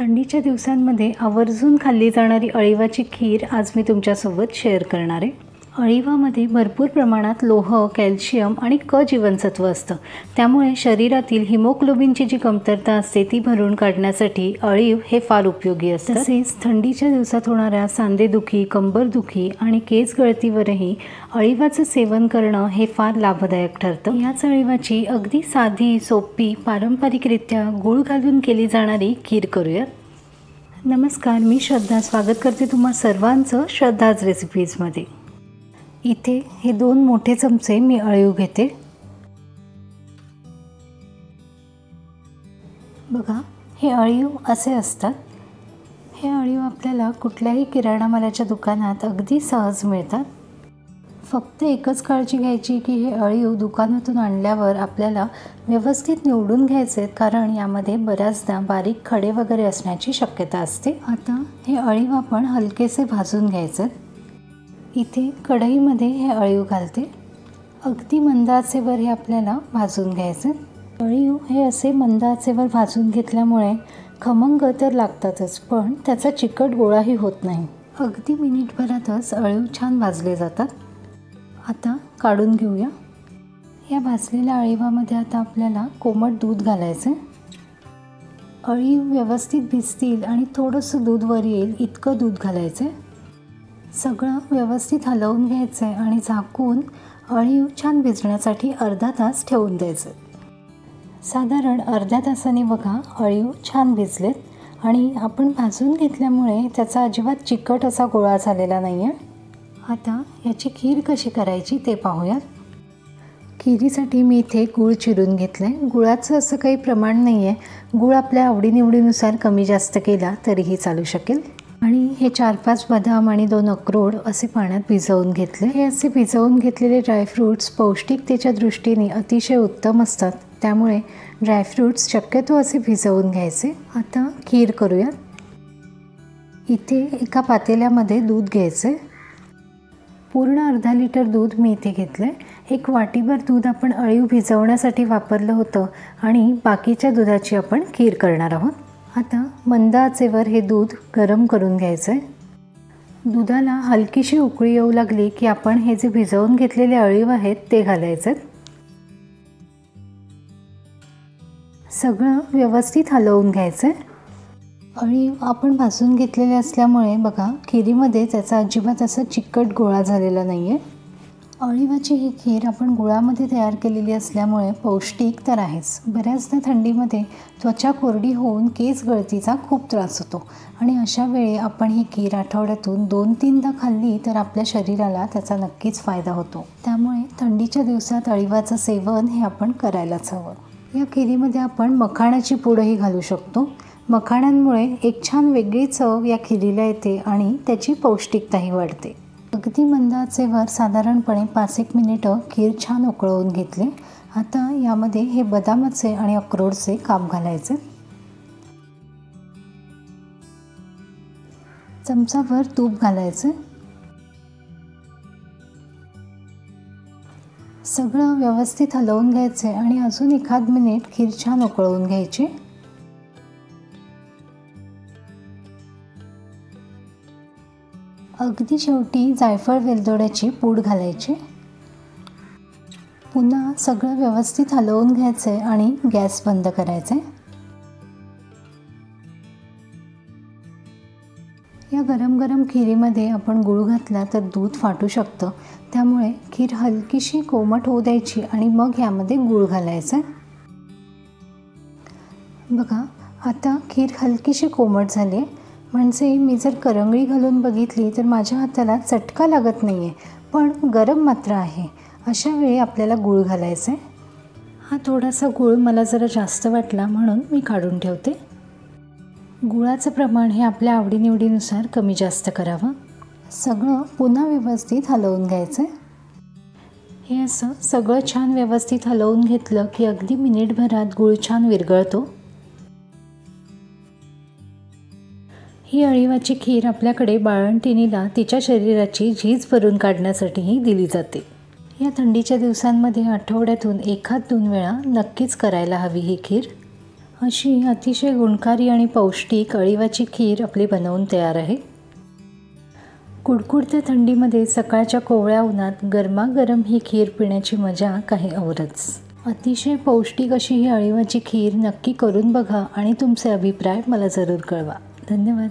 थंडीच्या दिवसांमध्ये आवर्जून खाल्ली जाणारी अळीवाची खीर आज मी तुमच्यासोबत शेअर करणार आहे। अळीवामध्ये भरपूर प्रमाणात लोह, कॅल्शियम आणि क जीवनसत्व असतं। त्यामुळे शरीरातील हिमोग्लोबिनची जी कमतरता असते ती भरून काढण्यासाठी अळीव हे फार उपयोगी असतं। तसेच थंडीच्या दिवसात होणाऱ्या सांधेदुखी, कंबरदुखी आणि केस गळतीवरही अळीवाचं सेवन करणं हे फार लाभदायक ठरतं। याच अळीवाची अगदी साधी, सोपी, पारंपरिकरित्या गूळ घालून केली जाणारी खीर करूयात। नमस्कार, मी श्रद्धा स्वागत करते तुम्हा सर्वांचं श्रद्धाज रेसिपीजमध्ये। इथे हे 2 मोठे चमचे मी अळीव घेते। बघा, हे अळीव असे असतात। हे अळीव आपल्याला कुठल्याही किराणा मालाच्या दुकानात अगदी सहज मिळतात। फक्त एकच काळजी घ्यायची की हे अळीव दुकानातून आणल्यावर आपल्याला व्यवस्थित निवडून घ्यायचे, कारण यामध्ये बऱ्याचदा बारीक खडे वगैरे असण्याची शक्यता असते। आता हे अळीव आपण हलकेसे भाजून घ्यायचे। इथे कढईमध्ये हे अळीव घालते। अगदी मंद आचेवर हे आपल्याला भाजून घ्यायचे। अळीव हे असे मंद आचेवर भाजून घेतल्यामुळे खमंग तर लागतातच, पण त्याचा चिकट गोळाही होत नाही। अगदी मिनिटभरातच अळीव छान भाजले जातात। आता काढून घेऊया। या भाजलेल्या अळीवामध्ये आता आपल्याला कोमट दूध घालायचे। अळीव व्यवस्थित भिजतील आणि थोडंसं दूध वर येईल इतकं दूध घालायचे। सगळं व्यवस्थित हलवून घ्यायचं आहे आणि झाकून अळीव छान भिजण्यासाठी अर्धा तास ठेवून द्यायचं। साधारण अर्ध्या तासाने बघा अळीव छान भिजलेत आणि आपण भाजून घेतल्यामुळे त्याचा अजिबात चिकट असा गोळा झालेला नाही आहे। आता याची खीर कशी करायची ते पाहूयात। खिरीसाठी मी इथे गूळ चिरून घेतलं आहे। गुळाचं असं काही प्रमाण नाही आहे, गूळ आपल्या आवडीनिवडीनुसार कमी जास्त केला तरीही चालू शकेल। आणि हे 4-5 बदाम आणि 2 अक्रोड असे पाण्यात भिजवून घेतले। हे असे भिजवून घेतलेले ड्रायफ्रूट्स पौष्टिकतेच्या दृष्टीने अतिशय उत्तम असतात, त्यामुळे ड्रायफ्रूट्स शक्यतो असे भिजवून घ्यायचे। आता खीर करूयात। इथे एका पातेल्यामध्ये दूध घ्यायचे। पूर्ण अर्धा लिटर दूध मी इथे घेतलं आहे। 1 वाटीभर दूध आपण अळीव भिजवण्यासाठी वापरलं होतं आणि बाकीच्या दुधाची आपण खीर करणार आहोत। आता मंद आचेवर हे दूध गरम करून घ्यायचं आहे। दुधाला हलकीशी उकळी येऊ लागली की आपण हे जे भिजवून घेतलेले अळीव आहेत ते घालायचे। सगळं व्यवस्थित हलवून घ्यायचं। अळीव आपण भाजून घेतलेले असल्यामुळे बघा खिरीमध्ये त्याचा अजिबात असा चिकट गोळा झालेला नाही आहे। अळीवाची ही खीर आपण गुळामध्ये तयार केलेली असल्यामुळे पौष्टिक तर आहेच। बऱ्याचदा थंडीमध्ये त्वचा कोरडी होऊन केस गळतीचा खूप त्रास होतो आणि अशा वेळी आपण ही खीर आठवड्यातून 2-3दा खाल्ली तर आपल्या शरीराला त्याचा नक्कीच फायदा होतो। त्यामुळे थंडीच्या दिवसात अळीवाचं सेवन हे आपण करायलाच हवं। या खिरीमध्ये आपण मखाणाची पूडही घालू शकतो। मखाण्यांमुळे एक छान वेगळी चव या खिरीला येते आणि त्याची पौष्टिकताही वाढते। अगदी मंद आचेवर साधारणपणे 5-1 मिनिटं खीर छान उकळवून घेतले। आता यामध्ये हे बदामाचे आणि अक्रोडचे काप घालायचे। चमचाभर तूप घालायचे। सगळं व्यवस्थित हलवून घ्यायचे आणि अजून 1 मिनिट खीर छान उकळवून घ्यायची। अगदी शेवटी जायफळ वेलदोड्याची पूड घालायची। पुन्हा सगळं व्यवस्थित हलवून घ्यायचे आणि गॅस बंद करायचे। या गरम गरम खिरीमध्ये आपण गूळ घातला तर दूध फाटू शकतं, त्यामुळे खीर हलकीशी कोमट होऊ द्यायची आणि मग यामध्ये गूळ घालायचं। बघा, आता खीर हलकीशी कोमट झाली आहे, म्हणजे मी जर करंगळी घालून बघितली तर माझ्या हाताला चटका लागत नाही आहे, पण गरम मात्र आहे। अशा वेळी आपल्याला गूळ घालायचा आहे। हा थोडासा गूळ मला जरा जास्त वाटला म्हणून मी काढून ठेवते। गुळाचं प्रमाण हे आपल्या आवडीनिवडीनुसार कमी जास्त करावं। सगळं पुन्हा व्यवस्थित हलवून घ्यायचं। हे असं सगळं छान व्यवस्थित हलवून घेतलं की अगदी मिनिटभरात गूळ छान विरघळतो। ही अळीवाची खीर आपल्याकडे बाळंतिणीला तिच्या शरीराची झीज भरून काढण्यासाठीही दिली जाते। या थंडीच्या दिवसांमध्ये आठवड्यातून 1-2 वेळा नक्कीच करायला हवी ही खीर। अशी अतिशय गुणकारी आणि पौष्टिक अळीवाची खीर आपली बनवून तयार आहे. कुडकुडत्या थंडीमध्ये सकाळच्या कोवळ्या उन्हात गरमागरम ही खीर पिण्याची मजा काही औरच. अतिशय पौष्टिक अशी ही अळीवाची खीर नक्की करून बघा आणि तुमचे अभिप्राय मला जरूर कळवा. धन्यवाद.